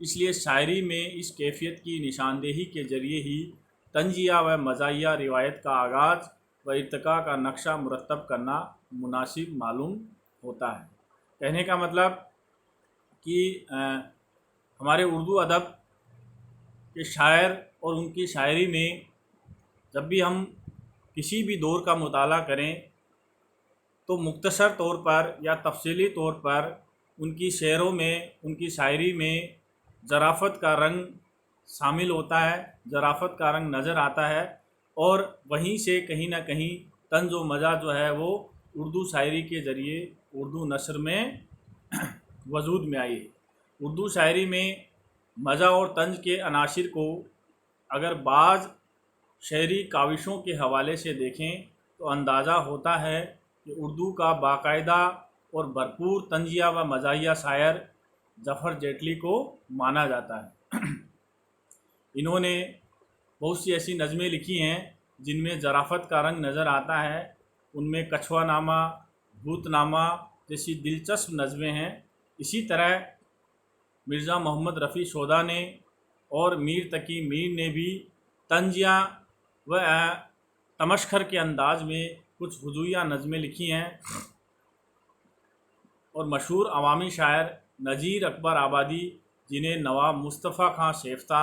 اس لیے شاعری میں اس کیفیت کی نشاندہی کے ذریعے ہی طنزیہ و مزاحیہ روایت کا آغاز و ارتقاء کا نقشہ مرتب کرنا مناسب معلوم ہوتا ہے۔ کہنے کا مطلب کہ ہمارے اردو ادب کے شاعر اور ان کی شاعری میں جب بھی ہم کسی بھی دور کا مطالعہ کریں تو مختصر طور پر یا تفصیلی طور پر ان کی شعروں میں، ان کی شاعری میں ظرافت کا رنگ شامل ہوتا ہے، ظرافت کا رنگ نظر آتا ہے، اور وہیں سے کہیں نہ کہیں طنز و مزاح جو ہے وہ اردو شاعری کے ذریعے اردو نثر میں وجود میں آئی ہے۔ اردو شاعری میں مزاح اور طنز کے عناصر کو اگر بعض شعری کاوشوں کے حوالے سے دیکھیں تو اندازہ ہوتا ہے کہ اردو کا باقاعدہ اور بھرپور طنزیہ و مزاحیہ شاعر ظفر جیٹلی کو مانا جاتا ہے۔ انہوں نے بہت سی ایسی نظمیں لکھی ہیں جن میں ظرافت کا رنگ نظر آتا ہے۔ ان میں کچھوا نامہ، بھوت نامہ جیسی دلچسپ نظمیں ہیں۔ اسی طرح مرزا محمد رفیع شودا نے اور میر تقی میر نے بھی طنزیہ و تمشخر کے انداز میں کچھ ہجویہ نظمیں لکھی ہیں، اور مشہور عوامی شاعر نذیر اکبر آبادی، جنہیں نواب مصطفیٰ خان سیفتہ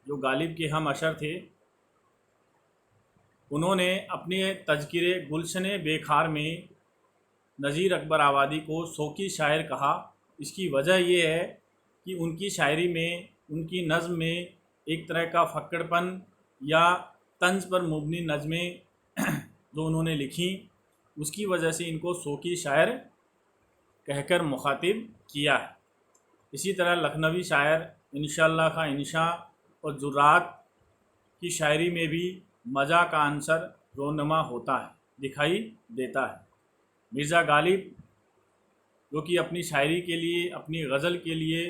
جو غالب کے ہم اشر تھے، انہوں نے اپنے تذکرے گلشن بے خار میں نذیر اکبر آبادی کو شوقی شاعر کہا۔ اس کی وجہ یہ ہے کہ ان کی شاعری میں، ان کی نظم میں ایک طرح کا پھکڑ پن یا طنز پر مبنی نظمیں جو انہوں نے لکھیں، اس کی وجہ سے ان کو شوقی شاعر کہہ کر مخاطب کیا ہے۔ اسی طرح لکھنوی شاعر انشاءاللہ خان انشا اور جرات کی شاعری میں بھی مزاح کا عنصر رونما ہوتا ہے، دکھائی دیتا ہے۔ مرزا غالب جو کہ اپنی شاعری کے لیے، اپنی غزل کے لیے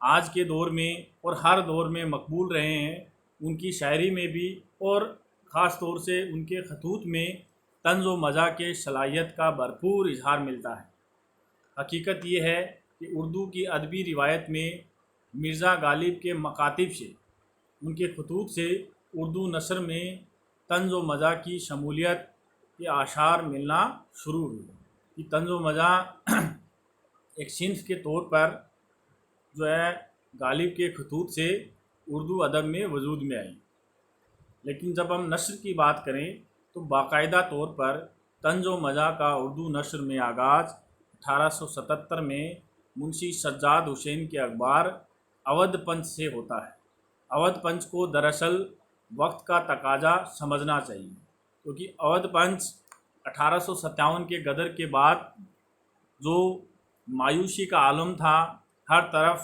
آج کے دور میں اور ہر دور میں مقبول رہے ہیں، ان کی شاعری میں بھی اور خاص طور سے ان کے خطوط میں طنز و مزاح کے صلاحیت کا بھرپور اظہار ملتا ہے۔ حقیقت یہ ہے کہ اردو کی ادبی روایت میں مرزا غالب کے مکاتب سے، ان کے خطوط سے اردو نثر میں طنز و مزاح کی شمولیت کے آثار ملنا شروع ہوئے۔ یہ طنز و مزاح ایک صنف کے طور پر جو ہے غالب کے خطوط سے اردو ادب میں وجود میں آئی۔ لیکن جب ہم نثر کی بات کریں تو باقاعدہ طور پر طنز و مزاح کا اردو نثر میں آغاز 1877 میں منشی سجاد حسین کے اخبار اودھ پنچ سے ہوتا ہے۔ اودھ پنچ کو دراصل وقت کا تقاضا سمجھنا چاہیے، کیونکہ اودھ پنچ 1857 کے غدر کے بعد جو مایوسی کا عالم تھا، ہر طرف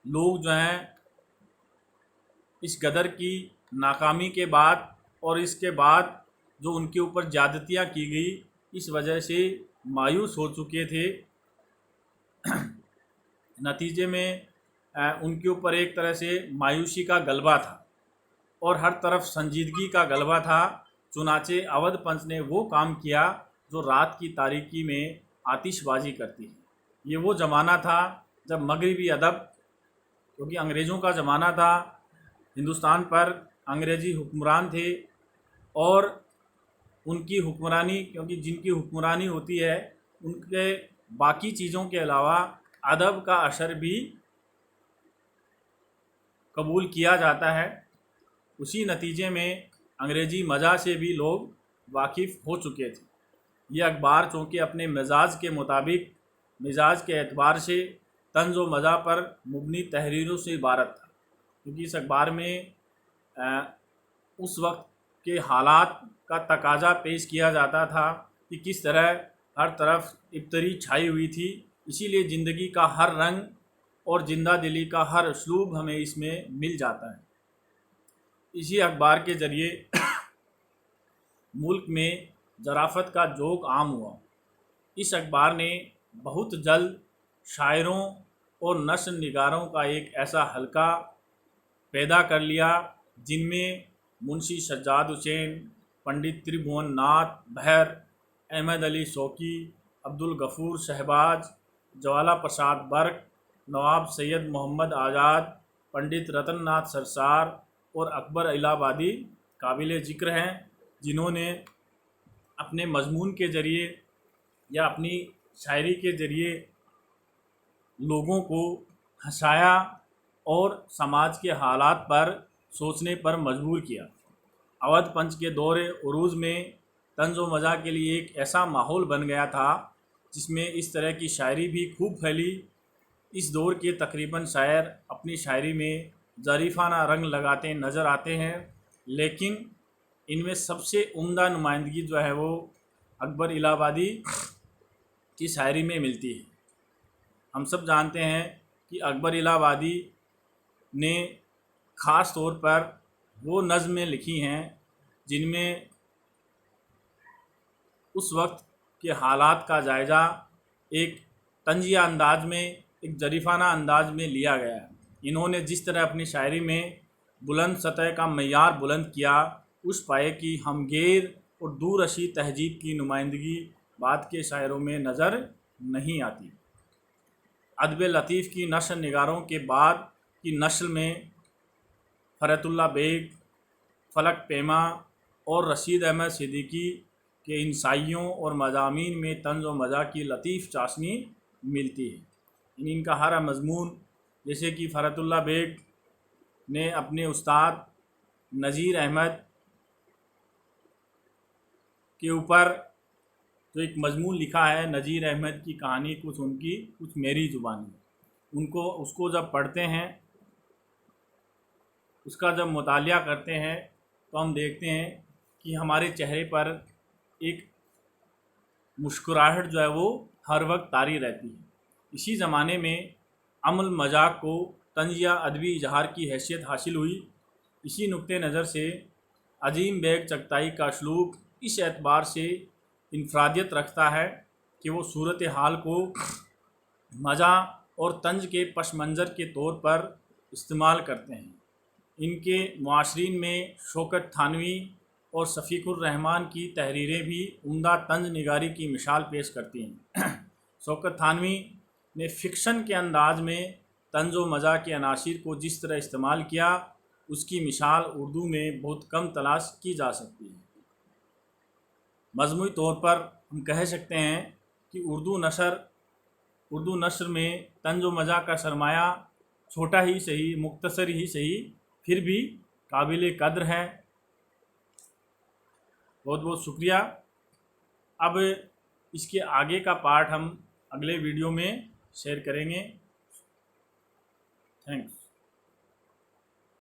لوگ جو ہیں اس غدر کی ناکامی کے بعد اور اس کے بعد جو ان کے اوپر زیادتیاں کی گئی، اس وجہ سے مایوس ہو چکے تھے۔ نتیجے میں ان کے اوپر ایک طرح سے مایوسی کا غلبہ تھا اور ہر طرف سنجیدگی کا غلبہ تھا۔ چنانچہ اودھ پنچ نے وہ کام کیا جو رات کی تاریکی میں آتش بازی کرتی ہے۔ یہ وہ زمانہ تھا جب مغربی ادب، کیونکہ انگریزوں کا زمانہ تھا، ہندوستان پر انگریزی حکمران تھے، اور ان کی حکمرانی، کیونکہ جن کی حکمرانی ہوتی ہے ان کے باقی چیزوں کے علاوہ ادب کا اثر بھی قبول کیا جاتا ہے۔ اسی نتیجے میں انگریزی مزاح سے بھی لوگ واقف ہو چکے تھے۔ یہ اخبار چونکہ اپنے مزاج کے مطابق، مزاج کے اعتبار سے طنز و مزاح پر مبنی تحریروں سے عبارت تھا، کیونکہ اس اخبار میں اس وقت کے حالات کا تقاضا پیش کیا جاتا تھا کہ کس طرح ہر طرف ابتری چھائی ہوئی تھی۔ اسی لیے زندگی کا ہر رنگ اور زندہ دلی کا ہر اسلوب ہمیں اس میں مل جاتا ہے۔ اسی اخبار کے ذریعے ملک میں ظرافت کا ذوق عام ہوا۔ اس اخبار نے بہت جلد شاعروں اور نثر نگاروں کا ایک ایسا حلقہ پیدا کر لیا جن میں منشی سجاد حسین، پنڈت تربھون ناتھ بہر، احمد علی شوقی، عبدالغفور شہباز، جوالا پرساد برق، نواب سید محمد آزاد، پنڈت رتن ناتھ سرسار اور اکبر الہ آبادی قابل ذکر ہیں، جنہوں نے اپنے مضمون کے ذریعے یا اپنی شاعری کے ذریعے لوگوں کو ہنسایا اور سماج کے حالات پر سوچنے پر مجبور کیا۔ اودھ پنچ کے دور عروج میں طنز و مزاح کے لیے ایک ایسا ماحول بن گیا تھا جس میں اس طرح کی شاعری بھی خوب پھیلی۔ اس دور کے تقریباً شاعر اپنی شاعری میں ظریفانہ رنگ لگاتے نظر آتے ہیں، لیکن ان میں سب سے عمدہ نمائندگی جو ہے وہ اکبر الہ آبادی کی شاعری میں ملتی ہے۔ ہم سب جانتے ہیں کہ اکبر الہ آبادی نے خاص طور پر وہ نظمیں لکھی ہیں جن میں اس وقت کے حالات کا جائزہ ایک طنزیہ انداز میں، ایک ظریفانہ انداز میں لیا گیا ہے۔ انہوں نے جس طرح اپنی شاعری میں بلند سطح کا معیار بلند کیا، اس پائے کی ہمگیر اور دورشی تہذیب کی نمائندگی بعد کے شاعروں میں نظر نہیں آتی۔ ادب لطیف کی نثر نگاروں کے بعد کی نسل میں فرحت اللہ بیگ، فلک پیما اور رشید احمد صدیقی کے انسائیوں اور مضامین میں طنز و مزاح کی لطیف چاشنی ملتی ہے۔ ان کا ہر مضمون، جیسے کہ فرحت اللہ بیگ نے اپنے استاد نذیر احمد کے اوپر جو ایک مضمون لکھا ہے، نذیر احمد کی کہانی کچھ ان کی کچھ میری زبانی، اس کو جب پڑھتے ہیں، اس کا جب مطالعہ کرتے ہیں تو ہم دیکھتے ہیں کہ ہمارے چہرے پر ایک مسکراہٹ جو ہے وہ ہر وقت طاری رہتی ہے۔ اسی زمانے میں عمل مذاق کو طنزیہ ادبی اظہار کی حیثیت حاصل ہوئی۔ اسی نقطۂ نظر سے عظیم بیگ چغتائی کا اسلوب اس اعتبار سے انفرادیت رکھتا ہے کہ وہ صورتحال کو مزاح اور طنز کے پس منظر کے طور پر استعمال کرتے ہیں۔ ان کے معاصرین میں شوکت تھانوی اور شفیق الرحمان کی تحریریں بھی عمدہ طنز نگاری کی مثال پیش کرتی ہیں۔ شوکت تھانوی نے فکشن کے انداز میں طنز و مزاح کے عناصر کو جس طرح استعمال کیا، اس کی مثال اردو میں بہت کم تلاش کی جا سکتی ہے۔ مجموعی طور پر ہم کہہ سکتے ہیں کہ اردو نثر میں طنز و مزاح کا سرمایہ چھوٹا ہی صحیح، مختصر ہی صحیح، پھر بھی قابل قدر ہے۔ بہت بہت شکریہ۔ اب اس کے آگے کا پارٹ ہم اگلے ویڈیو میں شیئر کریں گے۔ تھینکس۔